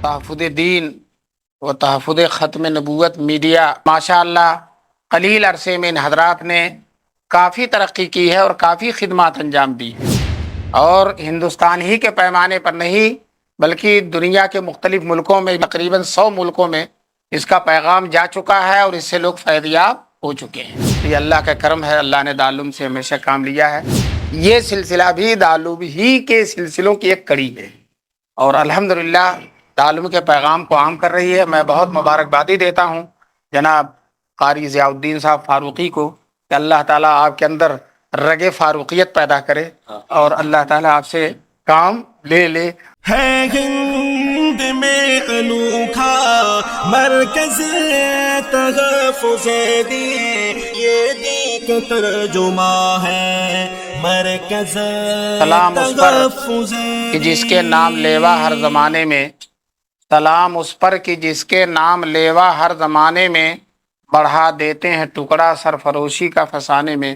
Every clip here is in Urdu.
تحفظ دین و تحفظ ختم نبوت میڈیا ماشاءاللہ قلیل عرصے میں ان حضرات نے کافی ترقی کی ہے اور کافی خدمات انجام دی ہے، اور ہندوستان ہی کے پیمانے پر نہیں بلکہ دنیا کے مختلف ملکوں میں تقریباً 100 ملکوں میں اس کا پیغام جا چکا ہے اور اس سے لوگ فیض یاب ہو چکے ہیں۔ یہ اللہ کا کرم ہے، اللہ نے دارالعلوم سے ہمیشہ کام لیا ہے۔ یہ سلسلہ بھی دارالعلوم ہی کے سلسلوں کی ایک کڑی ہے، اور الحمدللہ دارالعلوم کے پیغام کو عام کر رہی ہے۔ میں بہت مبارکبادی دیتا ہوں جناب قاری ضیاء الدین صاحب فاروقی کو کہ اللہ تعالیٰ آپ کے اندر رگ فاروقیت پیدا کرے اور اللہ تعالیٰ آپ سے کام لے لے۔ ہے ہند میں انوکھا مرکز تحفظ دین، یہ دین کا ترجمہ ہے مرکز سلام اس پر تحفظ کہ جس کے نام لیوا ہر زمانے میں، سلام اس پر کہ جس کے نام لیوا ہر زمانے میں، بڑھا دیتے ہیں ٹکڑا سرفروشی کا فسانے میں۔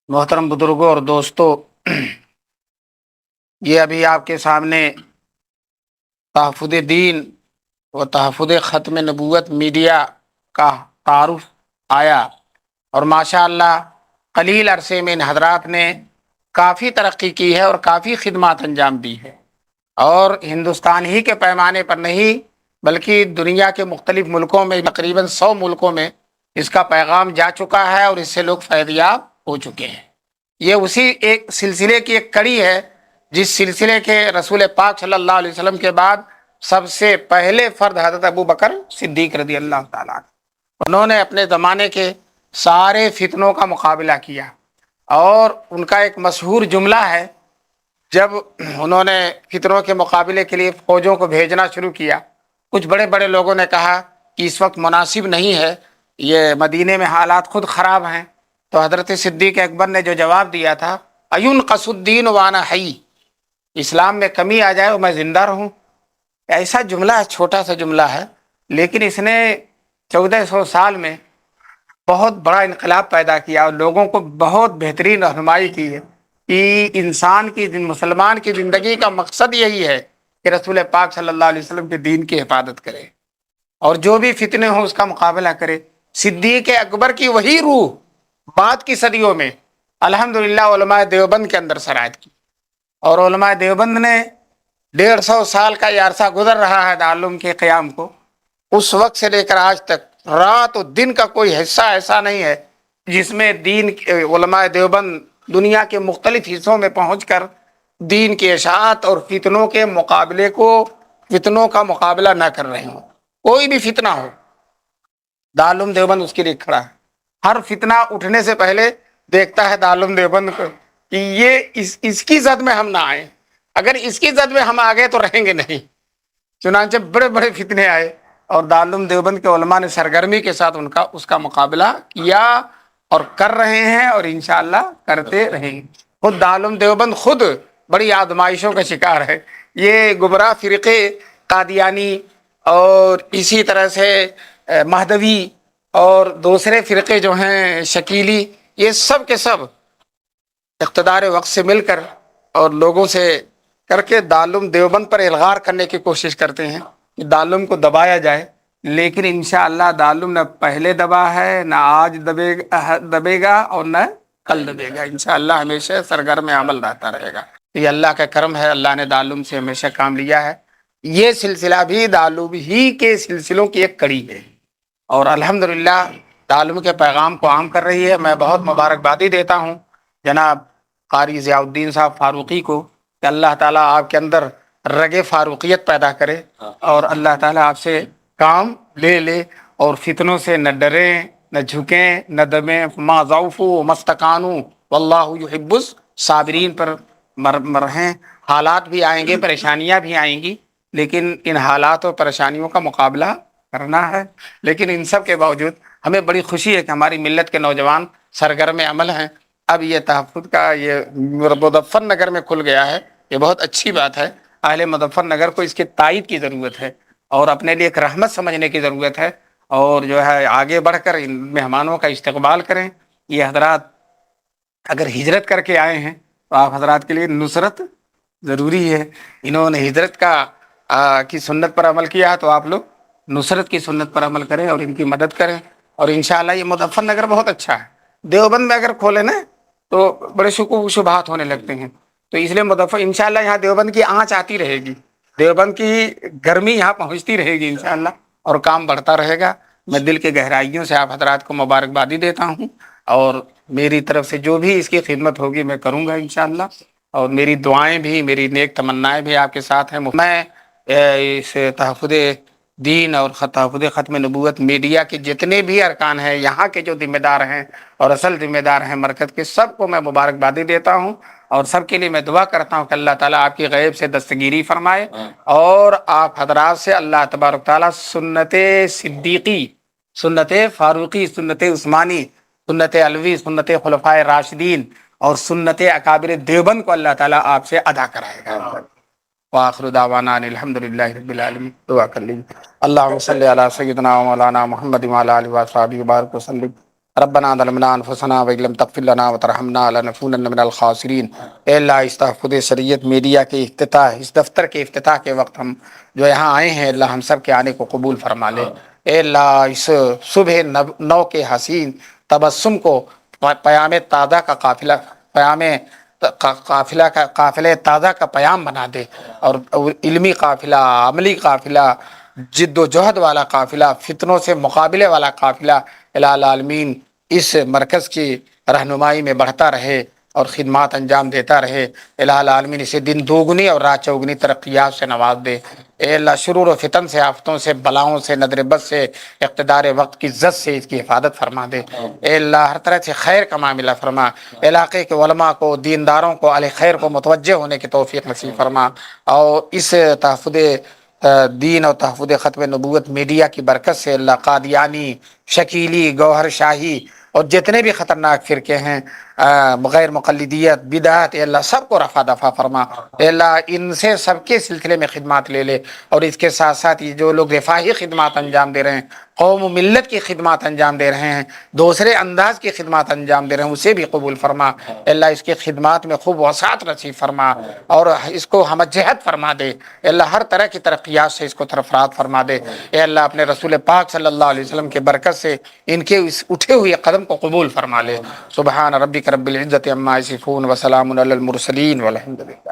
محترم بزرگوں اور دوستو، یہ ابھی آپ کے سامنے تحفظ دین و تحفظ ختم نبوت میڈیا کا تعارف آیا، اور ماشاءاللہ قلیل عرصے میں ان حضرات نے کافی ترقی کی ہے اور کافی خدمات انجام دی ہے، اور ہندوستان ہی کے پیمانے پر نہیں بلکہ دنیا کے مختلف ملکوں میں تقریباً 100 ملکوں میں اس کا پیغام جا چکا ہے اور اس سے لوگ فیض یاب ہو چکے ہیں۔ یہ اسی ایک سلسلے کی ایک کڑی ہے جس سلسلے کے رسول پاک صلی اللہ علیہ وسلم کے بعد سب سے پہلے فرد حضرت ابو بکر صدیق رضی اللہ تعالیٰ عنہ۔ انہوں نے اپنے زمانے کے سارے فتنوں کا مقابلہ کیا، اور ان کا ایک مشہور جملہ ہے، جب انہوں نے فتنوں کے مقابلے کے لیے فوجوں کو بھیجنا شروع کیا، کچھ بڑے بڑے لوگوں نے کہا کہ اس وقت مناسب نہیں ہے، یہ مدینے میں حالات خود خراب ہیں، تو حضرت صدیق اکبر نے جو جواب دیا تھا، ایونقص الدین وانا حی، اسلام میں کمی آ جائے اور میں زندہ رہوں۔ ایسا جملہ ہے، چھوٹا سا جملہ ہے، لیکن اس نے 1400 سال میں بہت بڑا انقلاب پیدا کیا اور لوگوں کو بہت بہترین رہنمائی کی ہے کہ انسان کی مسلمان کی زندگی کا مقصد یہی ہے کہ رسول پاک صلی اللہ علیہ وسلم کے دین کی حفاظت کرے، اور جو بھی فتنے ہوں اس کا مقابلہ کرے۔ صدیق اکبر کی وہی روح بعد کی صدیوں میں الحمدللہ علماء دیوبند کے اندر سرایت کی، اور علماء دیوبند نے 150 سال کا یہ عرصہ گزر رہا ہے دارالعلوم کے قیام کو، اس وقت سے لے کر آج تک رات و دن کا کوئی حصہ ایسا نہیں ہے جس میں دین علماء دیوبند دنیا کے مختلف حصوں میں پہنچ کر دین کی اشاعت اور فتنوں کا مقابلہ نہ کر رہے ہوں۔ کوئی بھی فتنہ ہو، دارالعلوم دیوبند اس کے لیے کھڑا ہے۔ ہر فتنہ اٹھنے سے پہلے دیکھتا ہے دارالعلوم دیوبند کو کہ یہ اس کی زد میں ہم نہ آئیں، اگر اس کی زد میں ہم آ گئے تو رہیں گے نہیں۔ چنانچہ بڑے بڑے فتنے آئے اور دارالعلوم دیوبند کے علماء نے سرگرمی کے ساتھ اس کا مقابلہ کیا اور کر رہے ہیں، اور انشاءاللہ کرتے رہیں گے۔ خود دارالعلوم دیوبند خود بڑی آزمائشوں کا شکار ہے۔ یہ گمراہ فرقے قادیانی اور اسی طرح سے مہدوی اور دوسرے فرقے جو ہیں شکیلی، یہ سب کے سب اقتدار وقت سے مل کر اور لوگوں سے کر کے دارالعلوم دیوبند پر الغار کرنے کی کوشش کرتے ہیں کہ دارالعلوم کو دبایا جائے، لیکن انشاءاللہ دارالعلوم نہ پہلے دبا ہے، نہ آج دبے گا اور نہ کل دبے گا، انشاءاللہ ہمیشہ سرگرم عمل رہتا رہے گا۔ یہ اللہ کا کرم ہے، اللہ نے دارالعلوم سے ہمیشہ کام لیا ہے۔ یہ سلسلہ بھی دارالعلوم ہی کے سلسلوں کی ایک کڑی ہے، اور الحمدللہ دارالعلوم کے پیغام کو عام کر رہی ہے۔ میں بہت مبارکبادی دیتا ہوں جناب قاری ضیاء الدین صاحب فاروقی کو کہ اللہ تعالیٰ آپ کے اندر رگ فاروقیت پیدا کرے اور اللہ تعالیٰ آپ سے کام لے لے، اور فتنوں سے نہ ڈریں، نہ جھکیں، نہ دبیں۔ ما ضعفوا مستقانوا واللہ یحب الصابرین پر مرہیں۔ حالات بھی آئیں گے، پریشانیاں بھی آئیں گی، لیکن ان حالات اور پریشانیوں کا مقابلہ کرنا ہے۔ لیکن ان سب کے باوجود ہمیں بڑی خوشی ہے کہ ہماری ملت کے نوجوان سرگرم عمل ہیں۔ اب یہ تحفظ کا یہ مظفر نگر میں کھل گیا ہے، یہ بہت اچھی بات ہے۔ اہل مظفر نگر کو اس کے تائید کی ضرورت ہے اور اپنے لیے ایک رحمت سمجھنے کی ضرورت ہے، اور جو ہے آگے بڑھ کر ان مہمانوں کا استقبال کریں۔ یہ حضرات اگر ہجرت کر کے آئے ہیں تو آپ حضرات کے لیے نصرت ضروری ہے۔ انہوں نے ہجرت کا کی سنت پر عمل کیا ہے تو آپ لوگ نصرت کی سنت پر عمل کریں اور ان کی مدد کریں. اور انشاءاللہ یہ مظفر نگر بہت اچھا ہے. دیوبند میں اگر کھولے نا تو بڑے شکوک و شبہات ہونے لگتے ہیں. تو اس لیے مظفر انشاءاللہ یہاں دیوبند کی آنچ آتی رہے گی, دیوبند کی گرمی یہاں پہنچتی رہے گی انشاءاللہ, اور کام بڑھتا رہے گا. میں دل کے گہرائیوں سے آپ حضرات کو مبارکبادی دیتا ہوں, اور میری طرف سے جو بھی اس کی خدمت ہوگی میں کروں گا انشاءاللہ. اور میری دعائیں بھی, میری نیک تمنائیں بھی آپ کے ساتھ ہیں. میں اس تحفظ دین اور تحفظ ختم نبوت میڈیا کے جتنے بھی ارکان ہیں, یہاں کے جو ذمہ دار ہیں اور اصل ذمہ دار ہیں مرکز کے, سب کو میں مبارکبادی دیتا ہوں. اور سب کے لیے میں دعا کرتا ہوں کہ اللہ تعالیٰ آپ کی غیب سے دستگیری فرمائے, اور آپ حضرات سے اللہ تبارک تعالیٰ سنت صدیقی, سنت فاروقی, سنت عثمانی, سنت علوی, سنت خلفائے راشدین اور سنت اکابر دیوبند کو اللہ تعالیٰ آپ سے ادا کرائے گا. وآخر دعوانا الحمدللہ رب العالمین. دعا کر لیجیے. اللہم صلی علی سیدنا و مولانا محمد وعلی آلہ وصحبہ وبارک وسلم. ربنا ظلمنا انفسنا وان لم تغفر لنا وترحمنا لنکونن من الخاسرین. اے اللہ اس تحفظ شریعت میڈیا کے افتتاح, اس دفتر کے افتتاح کے وقت ہم جو یہاں آئے ہیں, اللہ ہم سب کے آنے کو قبول فرما لے. اے اللہ اس صبح نو کے حسین تبسم کو پیام تازہ کا قافلہ, قافلہ تازہ کا پیام بنا دے, اور علمی قافلہ, عملی قافلہ, جد و جہد والا قافلہ, فتنوں سے مقابلے والا قافلہ الہ العالمین اس مرکز کی رہنمائی میں بڑھتا رہے اور خدمات انجام دیتا رہے. الہ العالمین اسے دن دوگنی اور رات چوگنی ترقیات سے نواز دے. اے اللہ شرور و فتن سے, آفتوں سے, بلاؤں سے, نظر بد سے, اقتدار وقت کی زد سے اس کی حفاظت فرما دے. اے اللہ ہر طرح سے خیر کا معاملہ فرما. علاقے کے علماء کو, دینداروں کو, اہل خیر کو متوجہ ہونے کی توفیق نصیب فرما. اور اس تحفظ دین اور تحفظ ختم نبوت میڈیا کی برکت سے اللہ قادیانی, شکیلی, گوہر شاہی اور جتنے بھی خطرناک فرقے ہیں, غیر مقلدیت, بدعت, اے اللہ سب کو رفع دفع فرما. اے اللہ ان سے سب کے سلسلے میں خدمات لے لے, اور اس کے ساتھ ساتھ یہ جو لوگ رفاہی خدمات انجام دے رہے ہیں, قوم و ملت کی خدمات انجام دے رہے ہیں, دوسرے انداز کی خدمات انجام دے رہے ہیں, اسے بھی قبول فرما. اے اللہ اس کی خدمات میں خوب وسعت نصیب فرما اور اس کو ہم جہت فرما دے. اے اللہ ہر طرح کی ترقیات سے اس کو طرفرات فرما دے. اے اللہ اپنے رسول پاک صلی اللہ علیہ وسلم کے برکت سے ان کے اس اٹھے ہوئے قدم کو قبول فرما لے. سبحان ربک رب العزت عما یصفون وسلام علی المرسلین والحمد للہ.